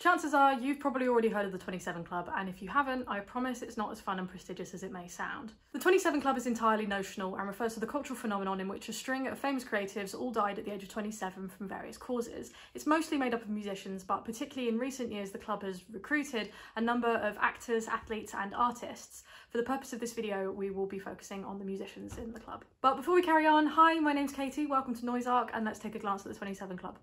Chances are you've probably already heard of the 27 Club, and if you haven't, I promise it's not as fun and prestigious as it may sound. The 27 Club is entirely notional and refers to the cultural phenomenon in which a string of famous creatives all died at the age of 27 from various causes. It's mostly made up of musicians, but particularly in recent years the club has recruited a number of actors, athletes and artists. For the purpose of this video, we will be focusing on the musicians in the club. But before we carry on, hi, my name's Katie, welcome to Noise Arc, and let's take a glance at the 27 Club.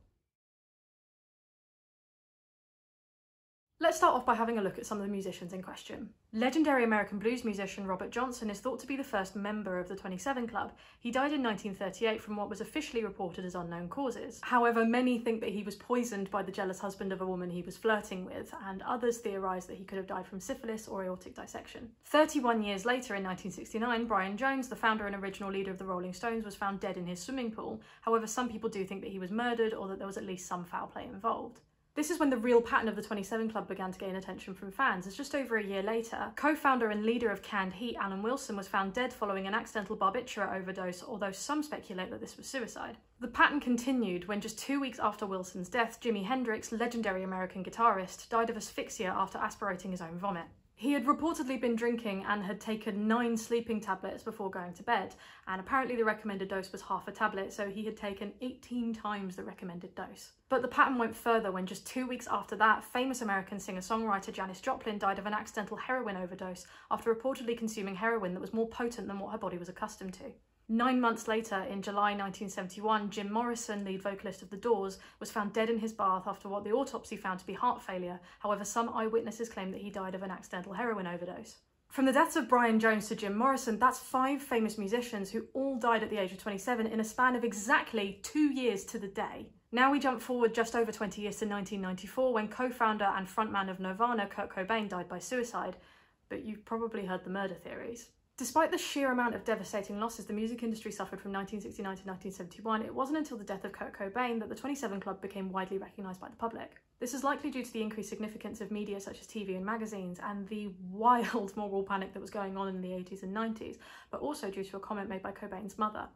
Let's start off by having a look at some of the musicians in question. Legendary American blues musician Robert Johnson is thought to be the first member of the 27 Club. He died in 1938 from what was officially reported as unknown causes. However, many think that he was poisoned by the jealous husband of a woman he was flirting with, and others theorise that he could have died from syphilis or aortic dissection. 31 years later, in 1969, Brian Jones, the founder and original leader of the Rolling Stones, was found dead in his swimming pool. However, some people do think that he was murdered or that there was at least some foul play involved. This is when the real pattern of the 27 Club began to gain attention from fans, as just over a year later, co-founder and leader of Canned Heat, Alan Wilson, was found dead following an accidental barbiturate overdose, although some speculate that this was suicide. The pattern continued when just 2 weeks after Wilson's death, Jimi Hendrix, legendary American guitarist, died of asphyxia after aspirating his own vomit. He had reportedly been drinking and had taken 9 sleeping tablets before going to bed, and apparently the recommended dose was half a tablet, so he had taken 18 times the recommended dose. But the pattern went further when just 2 weeks after that, famous American singer-songwriter Janis Joplin died of an accidental heroin overdose after reportedly consuming heroin that was more potent than what her body was accustomed to. 9 months later, in July 1971, Jim Morrison, lead vocalist of The Doors, was found dead in his bath after what the autopsy found to be heart failure. However, some eyewitnesses claim that he died of an accidental heroin overdose. From the deaths of Brian Jones to Jim Morrison, that's 5 famous musicians who all died at the age of 27 in a span of exactly 2 years to the day. Now we jump forward just over 20 years to 1994, when co-founder and frontman of Nirvana, Kurt Cobain, died by suicide. But you've probably heard the murder theories. Despite the sheer amount of devastating losses the music industry suffered from 1969 to 1971, it wasn't until the death of Kurt Cobain that the 27 Club became widely recognised by the public. This is likely due to the increased significance of media such as TV and magazines and the wild moral panic that was going on in the 80s and 90s, but also due to a comment made by Cobain's mother.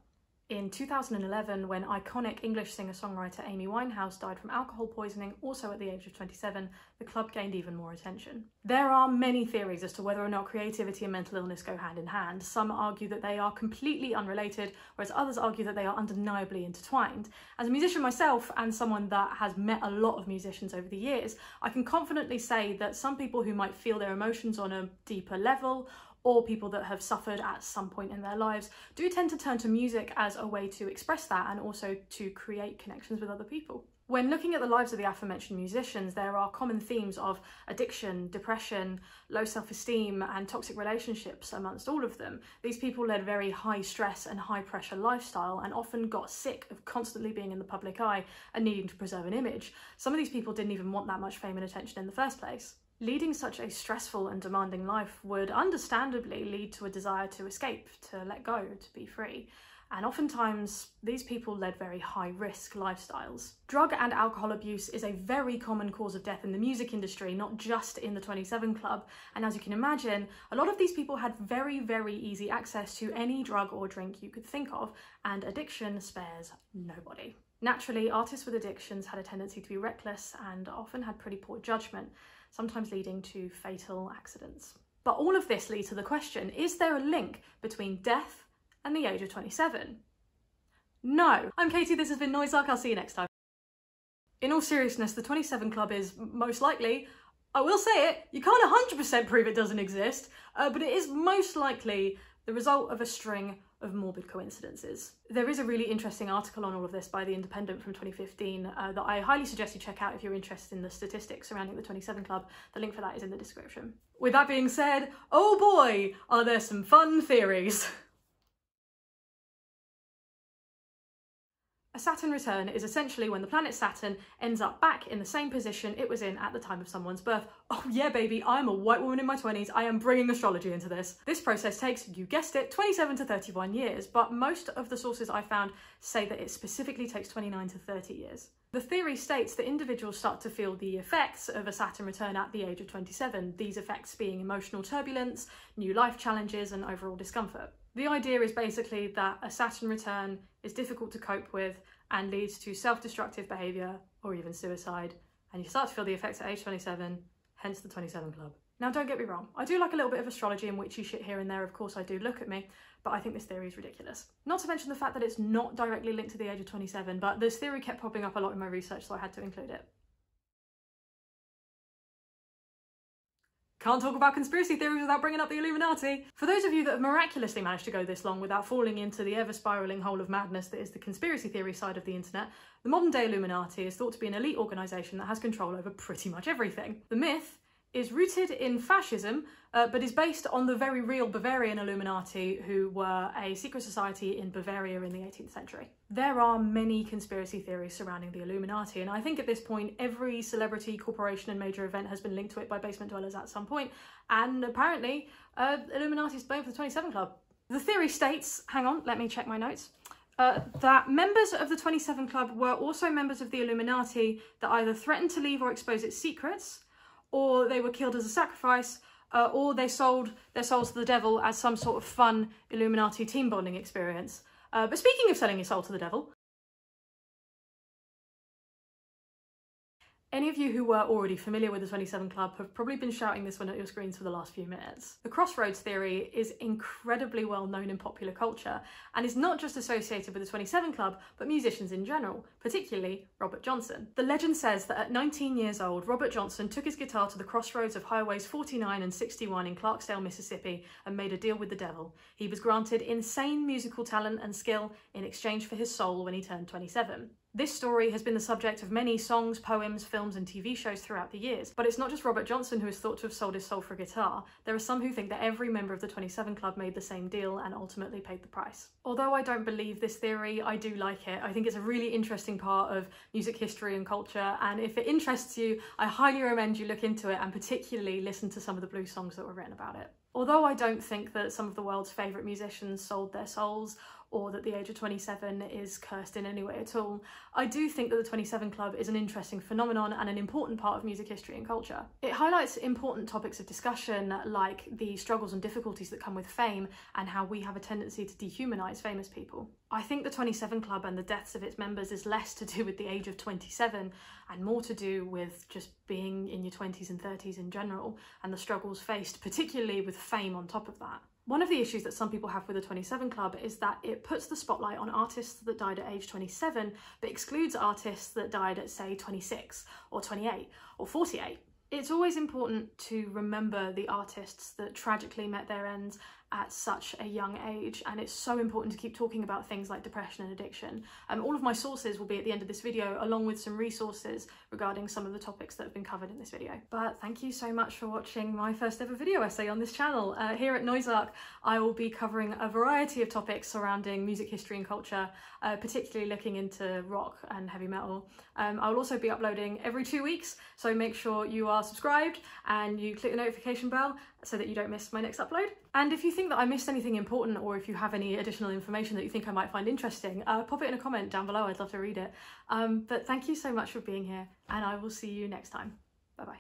In 2011, when iconic English singer-songwriter Amy Winehouse died from alcohol poisoning, also at the age of 27, the club gained even more attention. There are many theories as to whether or not creativity and mental illness go hand in hand. Some argue that they are completely unrelated, whereas others argue that they are undeniably intertwined. As a musician myself, and someone that has met a lot of musicians over the years, I can confidently say that some people who might feel their emotions on a deeper level, or people that have suffered at some point in their lives, do tend to turn to music as a way to express that and also to create connections with other people. When looking at the lives of the aforementioned musicians, there are common themes of addiction, depression, low self-esteem and toxic relationships amongst all of them. These people led very high stress and high pressure lifestyle and often got sick of constantly being in the public eye and needing to preserve an image. Some of these people didn't even want that much fame and attention in the first place. Leading such a stressful and demanding life would understandably lead to a desire to escape, to let go, to be free. And oftentimes, these people led very high-risk lifestyles. Drug and alcohol abuse is a very common cause of death in the music industry, not just in the 27 Club. And as you can imagine, a lot of these people had very, very easy access to any drug or drink you could think of, and addiction spares nobody. Naturally, artists with addictions had a tendency to be reckless and often had pretty poor judgment, sometimes leading to fatal accidents. But all of this leads to the question, is there a link between death and the age of 27? No. I'm Katie, this has been Noise Arc, I'll see you next time. In all seriousness, the 27 Club is most likely, I will say it, you can't 100% prove it doesn't exist, but it is most likely the result of a string of morbid coincidences. There is a really interesting article on all of this by The Independent from 2015 that I highly suggest you check out if you're interested in the statistics surrounding the 27 Club. The link for that is in the description. With that being said, oh boy, are there some fun theories. A Saturn return is essentially when the planet Saturn ends up back in the same position it was in at the time of someone's birth. Oh yeah baby, I'm a white woman in my 20s, I am bringing astrology into this. This process takes, you guessed it, 27 to 31 years, but most of the sources I found say that it specifically takes 29 to 30 years. The theory states that individuals start to feel the effects of a Saturn return at the age of 27, these effects being emotional turbulence, new life challenges and overall discomfort. The idea is basically that a Saturn return is difficult to cope with and leads to self-destructive behaviour or even suicide, and you start to feel the effects at age 27, hence the 27 Club. Now, don't get me wrong, I do like a little bit of astrology and witchy shit here and there, of course I do, look at me, but I think this theory is ridiculous. Not to mention the fact that it's not directly linked to the age of 27, but this theory kept popping up a lot in my research, so I had to include it. Can't talk about conspiracy theories without bringing up the Illuminati. For those of you that have miraculously managed to go this long without falling into the ever-spiralling hole of madness that is the conspiracy theory side of the internet, the modern-day Illuminati is thought to be an elite organisation that has control over pretty much everything. The myth is rooted in fascism, but is based on the very real Bavarian Illuminati, who were a secret society in Bavaria in the 18th century. There are many conspiracy theories surrounding the Illuminati, and I think at this point every celebrity, corporation and major event has been linked to it by basement dwellers at some point, and apparently Illuminati is playing for the 27 Club. The theory states, hang on, let me check my notes, that members of the 27 Club were also members of the Illuminati that either threatened to leave or expose its secrets, or they were killed as a sacrifice, or they sold their souls to the devil as some sort of fun Illuminati team bonding experience. But speaking of selling your soul to the devil, any of you who were already familiar with the 27 Club have probably been shouting this one at your screens for the last few minutes. The crossroads theory is incredibly well known in popular culture and is not just associated with the 27 Club, but musicians in general, particularly Robert Johnson. The legend says that at 19 years old, Robert Johnson took his guitar to the crossroads of highways 49 and 61 in Clarksdale, Mississippi, and made a deal with the devil. He was granted insane musical talent and skill in exchange for his soul when he turned 27. This story has been the subject of many songs, poems, films and TV shows throughout the years, but it's not just Robert Johnson who is thought to have sold his soul for a guitar. There are some who think that every member of the 27 Club made the same deal and ultimately paid the price. Although I don't believe this theory, I do like it. I think it's a really interesting part of music history and culture, and if it interests you, I highly recommend you look into it and particularly listen to some of the blues songs that were written about it. Although I don't think that some of the world's favourite musicians sold their souls, or that the age of 27 is cursed in any way at all, I do think that the 27 Club is an interesting phenomenon and an important part of music history and culture. It highlights important topics of discussion like the struggles and difficulties that come with fame and how we have a tendency to dehumanise famous people. I think the 27 Club and the deaths of its members is less to do with the age of 27 and more to do with just being in your 20s and 30s in general and the struggles faced, particularly with fame on top of that. One of the issues that some people have with the 27 Club is that it puts the spotlight on artists that died at age 27, but excludes artists that died at, say, 26 or 28 or 48. It's always important to remember the artists that tragically met their ends at such a young age, and it's so important to keep talking about things like depression and addiction. All of my sources will be at the end of this video, along with some resources regarding some of the topics that have been covered in this video. But thank you so much for watching my first ever video essay on this channel. Here at Noiseark, I will be covering a variety of topics surrounding music history and culture, particularly looking into rock and heavy metal. I will also be uploading every 2 weeks, so make sure you are subscribed and you click the notification bell so that you don't miss my next upload. And if you think that I missed anything important, or if you have any additional information that you think I might find interesting, pop it in a comment down below, I'd love to read it. But thank you so much for being here, and I will see you next time. Bye bye.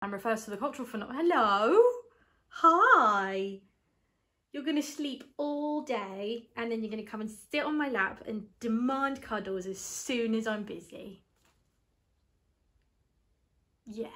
And refers to the cultural phenomenon. Hello? Hi. You're going to sleep all day and then you're going to come and sit on my lap and demand cuddles as soon as I'm busy. Yeah.